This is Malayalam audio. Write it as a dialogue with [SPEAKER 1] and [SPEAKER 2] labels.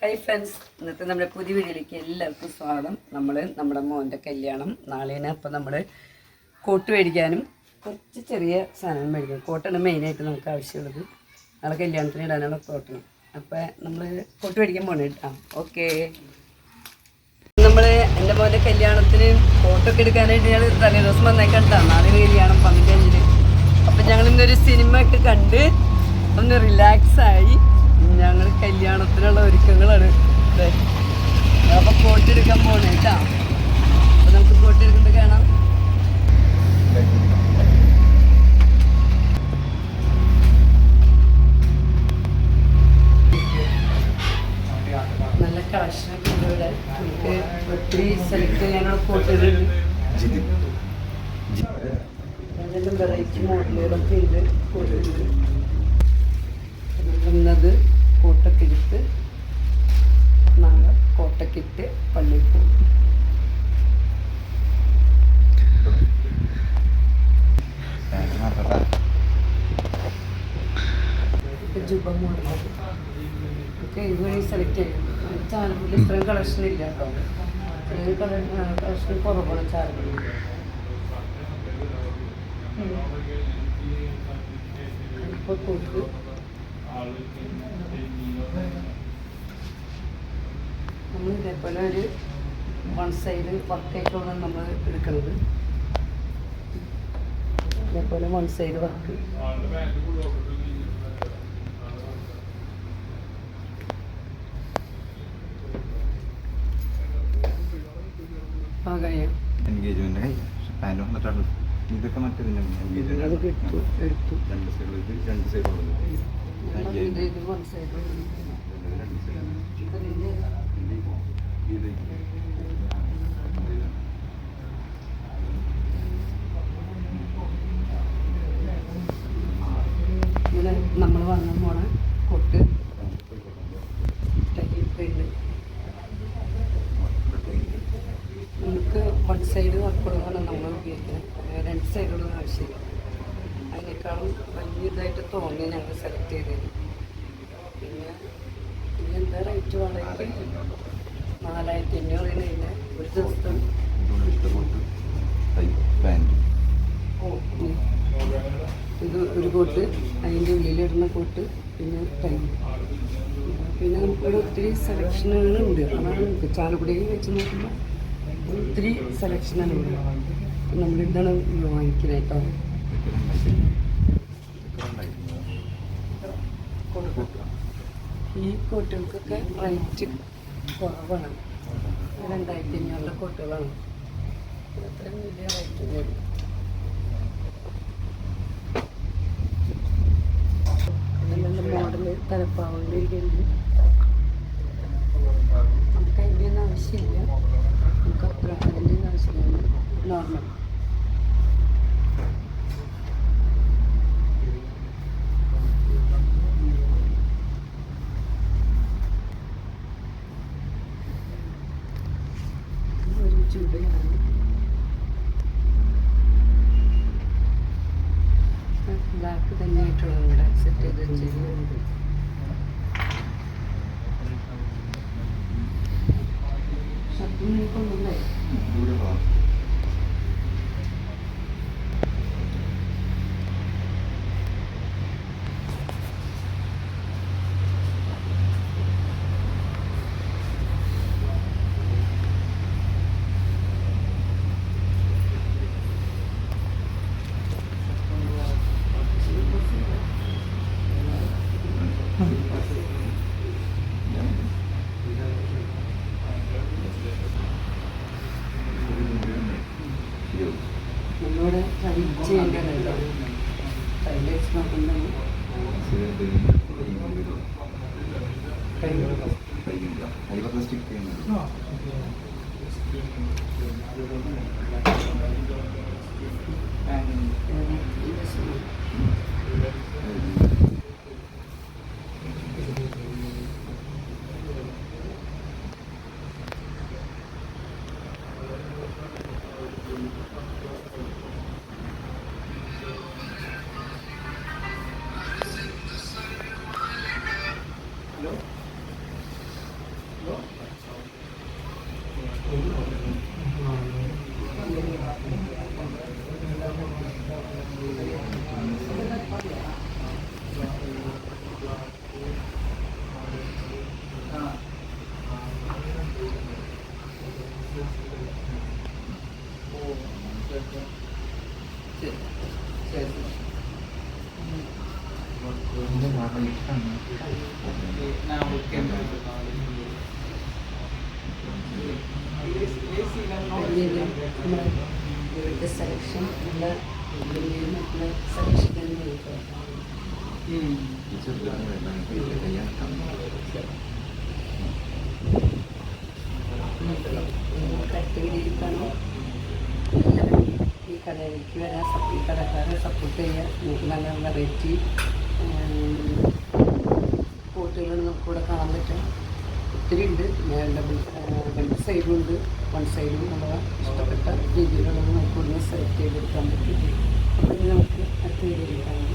[SPEAKER 1] ഹൈ ഫ്രണ്ട്സ്, ഇന്നത്തെ നമ്മുടെ പുതിയ വീഡിയോയിലേക്ക് എല്ലാവർക്കും സ്വാഗതം. നമ്മുടെ മോൻ്റെ കല്യാണം നാളെയാണ്. അപ്പോൾ നമ്മൾ കോട്ട് മേടിക്കാനും കുറച്ച് ചെറിയ സാധനം മേടിക്കണം. കോട്ടാണ് മെയിനായിട്ട് നമുക്ക് ആവശ്യമുള്ളത്. നാളെ കല്യാണത്തിന് ഇടാനുള്ള കോട്ടാണ്. അപ്പോൾ നമ്മൾ കോട്ട് മേടിക്കാൻ പോകണം കേട്ടോ. ഓക്കെ, നമ്മൾ എൻ്റെ മോൻ്റെ കല്യാണത്തിന് കോട്ടൊക്കെ എടുക്കാനായിട്ട് ഞങ്ങൾ തലേ ദിവസം വന്നേക്കണ്ടാണ്. നാളെ കല്യാണം 15. അപ്പം ഞങ്ങളിന്നൊരു സിനിമ ഒക്കെ കണ്ട് ഒന്ന് റിലാക്സായി ഞങ്ങൾ കല്യാണത്തിനുള്ള ഒരുക്കങ്ങളാണ്. അപ്പോൾ കോട്ട് എടുക്കാൻ പോകണേ കേട്ടോ. അപ്പോൾ നമുക്ക് കോട്ട് എടുക്കുന്നത് കാണാം. നല്ല കളക്ഷനൊക്കെ ഉണ്ട് ഇവിടെ. നമുക്ക് ഒത്തിരി സെലക്ട് ചെയ്യാനുള്ള കോട്ടുകളുണ്ട്. അതിൻ്റെ വെറൈറ്റി മോഡലുകളൊക്കെ ഉണ്ട്. കോട്ടുകൾ ഇന്നത് കോട്ടൊക്കെ എടുത്ത് നാളെ കോട്ടൊക്കെ ഇട്ട് പള്ളിയിൽ പോകും. ജുബ മോഡൽ ഒക്കെ ഇതുവഴി സെലക്ട് ചെയ്യും. ചാനലിൽ ഇത്രയും കളക്ഷൻ ഇല്ല കേട്ടോ. കളക്ഷൻ കുറവാണ് ചാനലിൽ. ഇപ്പോൾ കോട്ട് നമ്മൾ ഇതേപോലെ ഒരു 1 സൈഡ് വർക്കായിട്ടാണ് നമ്മൾ എടുക്കുന്നത്. ഇതേപോലെ 1 സൈഡ് വർക്ക്.
[SPEAKER 2] ഇതൊക്കെ മറ്റേതിൻ്റെ
[SPEAKER 1] എടുത്തു
[SPEAKER 2] രണ്ട് സൈഡുള്ളത്
[SPEAKER 1] ഇങ്ങനെ നമ്മൾ വാങ്ങാൻ പോണ കൊട്ട് ടൈപ്പ് നമുക്ക് 1 സൈഡ് വർക്കുള്ളതാണ് നമ്മൾ ഉപയോഗിക്കുന്നത്. 2 സൈഡുള്ള ആവശ്യമില്ല. അതിനേക്കാളും വലിയതായിട്ട് തോന്നി ഞങ്ങൾ സെലക്ട് ചെയ്തത്. പിന്നെ എന്താ റേറ്റ് വളരെ 4500 കഴിഞ്ഞ ഒരു ദിവസം. ഇത് ഒരു കോട്ട്, അതിൻ്റെ ഉള്ളിലിടുന്ന കോട്ട്, പിന്നെ ടൈ. പിന്നെ നമുക്കിവിടെ ഒത്തിരി സെലക്ഷനുകളുണ്ട്. അതാണ് നമുക്ക് ചാലക്കുടിയിൽ വെച്ച് നോക്കുമ്പോൾ ഒത്തിരി സെലക്ഷനാണ് ഇവിടെ. നമ്മളിതാണ് വാങ്ങിക്കുന്നത് കേട്ടോ. ഈ കോട്ടുകൾക്കൊക്കെ റേറ്റ് കുറവാണ്. 2500 കോട്ടുകളാണ്. അത്രയും വലിയ റേറ്റ് വരും. നല്ല മോഡല് തലപ്പാവുകളിരിക്കുന്നുണ്ട്. നമുക്ക് അതിൻ്റെ ഒന്നും ആവശ്യമില്ല. നമുക്ക് അത്ര അതിൻ്റെ ഒന്നും ആവശ്യമില്ല. നോർമൽ ഒരു ചൂടയാണ്. ബ്ലാക്ക് തന്നെയായിട്ടുള്ളത് ഇവിടെ സെറ്റ് ചെയ്ത് വെച്ചിട്ടുണ്ട്. ഷർട്ടിനൊന്നുമില്ലേ? നമ്മളിവിടെ ട്രൈ ചെയ്യേണ്ടതുണ്ടോ? ടൈലേഴ്സ് നോക്കുന്നത് വീണ്ടും നമ്മുടെ ഇവിടുത്തെ സെലക്ഷൻ നല്ല മറ്റുള്ള സെലക്ഷൻ കറക്റ്റ് രീതിയിലേക്കാണോ എല്ലാവരും ഈ കടയിലേക്ക് വരാൻ ഈ കടക്കാരെ സപ്പോർട്ട് ചെയ്യുക. നമുക്ക് നല്ല വെറൈറ്റി കോട്ടുകൾ നമുക്കിവിടെ കാണാൻ പറ്റും. ഒത്തിരി ഉണ്ട്. രണ്ട് സൈഡും ഉണ്ട്. വൺ സൈഡും നമ്മളെ ഇഷ്ടപ്പെട്ട രീതിയിലുള്ളത് നമുക്ക് ഇവിടുന്ന് സെലക്ട് ചെയ്തെടുക്കാൻ പറ്റും. അപ്പോൾ ഇനി നമുക്ക് അടുത്ത രീതിയിൽ കാണാം.